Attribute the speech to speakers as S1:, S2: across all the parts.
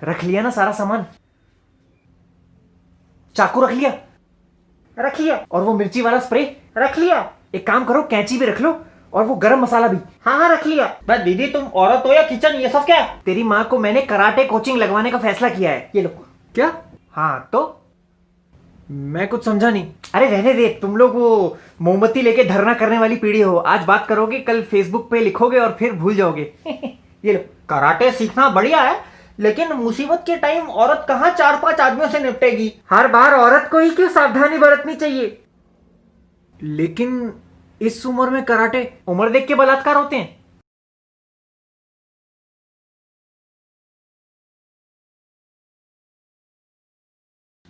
S1: रख लिया ना सारा सामान? चाकू रख लिया?
S2: रख लिया।
S1: और वो मिर्ची वाला स्प्रे?
S2: रख लिया।
S1: एक काम करो, कैंची भी रख लो और वो गरम मसाला भी।
S2: हाँ रख लिया। बस दीदी तुम औरत हो या किचन, ये सब क्या है?
S1: तेरी माँ को मैंने कराटे कोचिंग लगवाने का फैसला किया है।
S2: ये लो।
S1: क्या? हाँ तो मैं कुछ समझा नहीं। अरे रहने दे, तुम लोग वो मोमबत्ती लेके धरना करने वाली पीढ़ी हो। आज बात करोगे, कल फेसबुक पे लिखोगे और फिर भूल जाओगे। ये लो।
S2: कराटे सीखना बढ़िया है, लेकिन मुसीबत के टाइम औरत कहाँ 4-5 आदमियों से निपटेगी?
S1: हर बार औरत को ही क्यों सावधानी बरतनी चाहिए? लेकिन इस उम्र में कराटे, उम्र देख के बलात्कार होते हैं।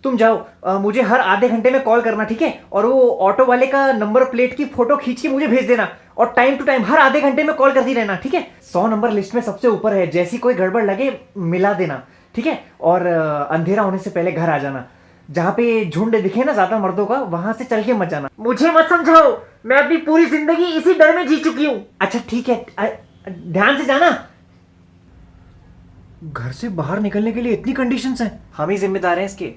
S1: तुम जाओ, मुझे हर आधे घंटे में कॉल करना, ठीक है? और वो ऑटो वाले का नंबर प्लेट की फोटो खींच के मुझे भेज देना, और टाइम टू टाइम हर आधे घंटे में कॉल करती रहना, ठीक है? 100 नंबर लिस्ट में सबसे ऊपर है, जैसी कोई गड़बड़ लगे मिला देना, ठीक है? और अंधेरा होने से पहले घर आ जाना। जहां पे झुंड दिखे ना ज्यादा मर्दों का, वहां से चल के मत जाना।
S2: मुझे मत समझाओ, मैं अपनी पूरी जिंदगी इसी डर में जी चुकी हूँ।
S1: अच्छा ठीक है, ध्यान से जाना। घर से बाहर निकलने के लिए इतनी कंडीशंस हैं, हम ही जिम्मेदार हैं इसके।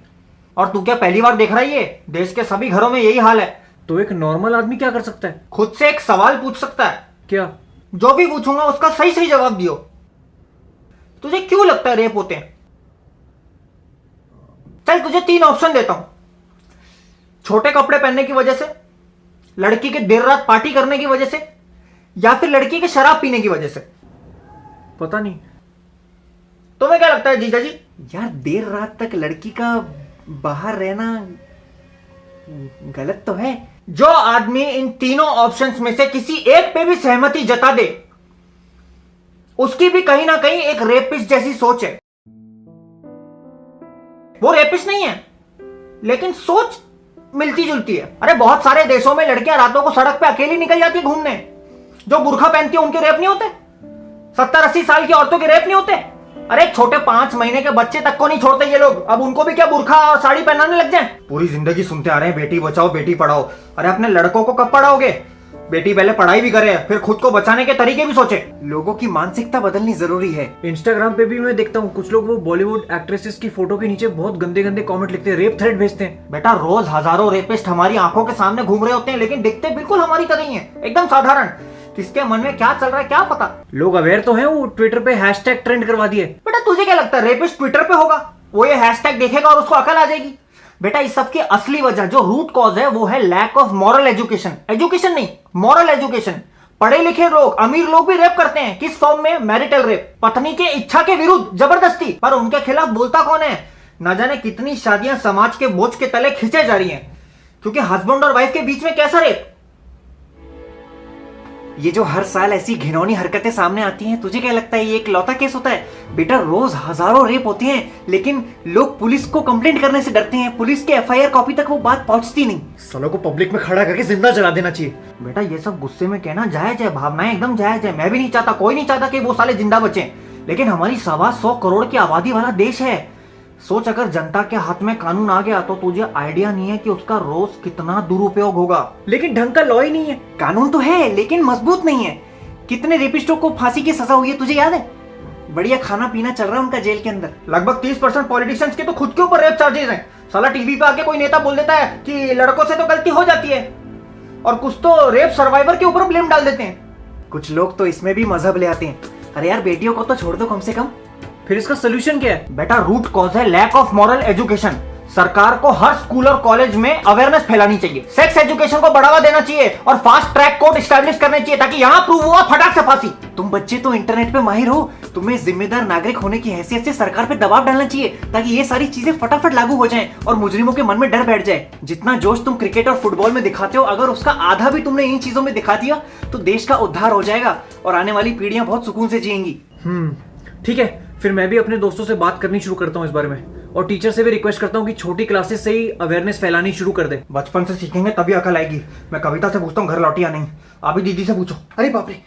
S2: और तू क्या पहली बार देख रहा है? ये देश के सभी घरों में यही हाल है।
S1: तो एक नॉर्मल आदमी क्या कर सकता है?
S2: खुद से एक सवाल पूछ सकता है।
S1: क्या?
S2: जो भी पूछूंगा उसका सही सही जवाब दियो। तुझे क्यों लगता है रेप होते हैं? चल तुझे 3 ऑप्शन देता हूं। छोटे कपड़े पहनने की वजह से, लड़की के देर रात पार्टी करने की वजह से, या फिर लड़की के शराब पीने की वजह से।
S1: पता नहीं।
S2: तुम्हें क्या लगता है जीजा जी?
S1: यार देर रात तक लड़की का बाहर रहना गलत तो है।
S2: जो आदमी इन तीनों ऑप्शंस में से किसी एक पे भी सहमति जता दे, उसकी भी कहीं ना कहीं एक रेपिस्ट जैसी सोच है। वो रेपिस्ट नहीं है, लेकिन सोच मिलती जुलती है। अरे बहुत सारे देशों में लड़कियां रातों को सड़क पे अकेली निकल जाती है घूमने। जो बुर्खा पहनती है उनके रेप नहीं होते? 70-80 साल की औरतों के रेप नहीं होते? अरे छोटे 5 महीने के बच्चे तक को नहीं छोड़ते ये लोग। अब उनको भी क्या बुर्खा और साड़ी पहनाने लग जाए? पूरी जिंदगी सुनते आ रहे हैं बेटी बचाओ बेटी पढ़ाओ। अरे अपने लड़कों को कब पढ़ाओगे? बेटी पहले पढ़ाई भी करे, फिर खुद को बचाने के तरीके भी सोचे।
S1: लोगों की मानसिकता बदलनी जरूरी है। इंस्टाग्राम पे भी मैं देखता हूँ कुछ लोग वो बॉलीवुड एक्ट्रेसेस की फोटो के नीचे बहुत गंदे गंदे कमेंट लिखते हैं, रेप थ्रेट भेजते हैं।
S2: बेटा रोज हजारों रेपिस्ट हमारी आंखों के सामने घूम रहे होते हैं, लेकिन दिखते बिल्कुल हमारी तरह ही हैं, एकदम साधारण। किसके मन में क्या चल रहा है क्या पता।
S1: लोग अवेयर तो हैं, वो ट्विटर पे हैशटैग ट्रेंड करवा दिए।
S2: बेटा तुझे क्या लगता है रेपिस्ट ट्विटर पे होगा? वो ये हैशटैग देखेगा और उसको अकल आ जाएगी? बेटा इस सब की असली वजह, जो रूट कॉज है, वो है lack of moral education. Education नहीं, मॉरल एजुकेशन। पढ़े लिखे लोग, अमीर लोग भी रेप करते हैं। किस फॉर्म में? मैरिटल रेप, पत्नी के इच्छा के विरुद्ध जबरदस्ती। पर उनके खिलाफ बोलता कौन है? न जाने कितनी शादियां समाज के बोझ के तले खींचे जा रही हैं, क्योंकि हस्बैंड और वाइफ के बीच में कैसा रेप?
S1: ये जो हर साल ऐसी घिनौनी हरकतें सामने आती हैं, तुझे क्या लगता है ये एक लौता केस होता है? बेटा रोज हजारों रेप होते हैं, लेकिन लोग पुलिस को कंप्लेंट करने से डरते हैं। पुलिस के एफआईआर कॉपी तक वो बात पहुंचती नहीं। सालों को पब्लिक में खड़ा करके जिंदा जला देना चाहिए।
S2: बेटा ये सब गुस्से में कहना जायज है, भावनाएं एकदम जायज है। मैं भी नहीं चाहता, कोई नहीं चाहता कि वो साले जिंदा बचे, लेकिन हमारी 125 करोड़ की आबादी वाला देश है। सोच अगर जनता के हाथ में कानून आ गया तो तुझे आइडिया नहीं है कि उसका रोज कितना दुरुपयोग होगा।
S1: लेकिन ढंग का लॉ ही नहीं है। कानून तो है लेकिन मजबूत नहीं है। कितने रेपिस्टों को फांसी की सजा हुई है तुझे याद है? बढ़िया खाना पीना चल रहा है उनका जेल के अंदर।
S2: लगभग 30% पॉलिटिशियंस के तो खुद के ऊपर रेप चार्जेस हैं। साला टीवी पे आके कोई नेता बोल देता है कि लड़कों से तो गलती हो जाती है, और कुछ तो रेप सर्वाइवर के ऊपर ब्लेम डाल देते हैं।
S1: कुछ लोग तो इसमें भी मजहब ले आते हैं। अरे यार बेटियों को तो छोड़ दो कम से कम। फिर इसका सोल्यूशन क्या है?
S2: बेटा रूट कॉज है लैक ऑफ मॉरल एजुकेशन। सरकार को हर स्कूल और कॉलेज में अवेयरनेस फैलानी चाहिए। सेक्स एजुकेशन को बढ़ावा देना चाहिए और फास्ट ट्रैक कोर्ट एस्टैब्लिश करने चाहिए, ताकि यहाँ प्रूव हुआ फटाक से फांसी।
S1: तुम बच्चे तो इंटरनेट पे माहिर हो, तुम्हें जिम्मेदार नागरिक होने की हैसियत से सरकार पे दबाव डालना चाहिए, ताकि ये सारी चीजें फटाफट लागू हो जाएं और मुजरिमों के मन में डर बैठ जाए। जितना जोश तुम क्रिकेट और फुटबॉल में दिखाते हो, अगर उसका आधा भी तुमने इन चीजों में दिखा दिया तो देश का उद्धार हो जाएगा और आने वाली पीढ़ियां बहुत सुकून से जिएंगी। ठीक है, फिर मैं भी अपने दोस्तों से बात करनी शुरू करता हूँ इस बारे में, और टीचर से भी रिक्वेस्ट करता हूँ कि छोटी क्लासेस से ही अवेयरनेस फैलानी शुरू कर दे।
S2: बचपन से सीखेंगे तभी अकल आएगी। मैं कविता से पूछता हूँ घर लौटी या नहीं, अभी दीदी से पूछो।
S1: अरे बाप रे।